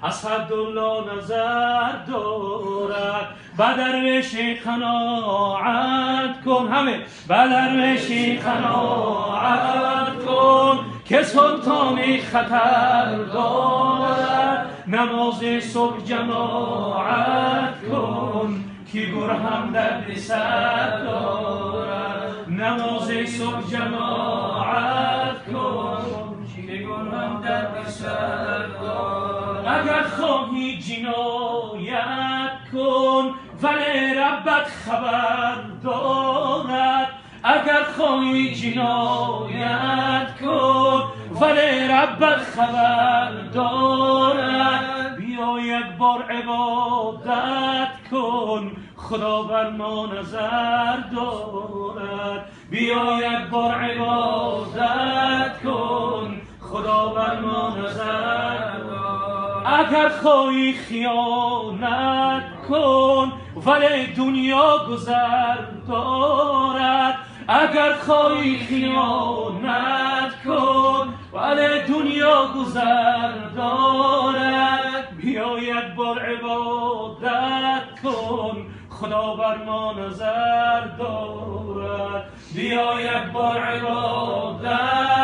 اسدالله نظر دارد به درویشی قناعت کن همه به درویشی قناعت کن که سلطانی خطر دارد نماز صبح جماعت کن که گرهم در سر دارد نماز صبح جماعت کن که گرهم در سر دارد اگر خواهی جنایت کن ولی ربت خبر دارد اگر خواهی جنایت کن ولی ربت خبر دارد بیا یک بار عبادت کن خدا بر ما نظر دارد بیا یک بار عبادت کن خدا بر ما نظر دارد اگر خواهی خیانت کن ولی دنیا گذر دارد اگر خواهی خیانت کن ولی دنیا گذر دارد بیا یک بار عبادت کن خدا بر ما نظر دارد بیا یک بار عبادت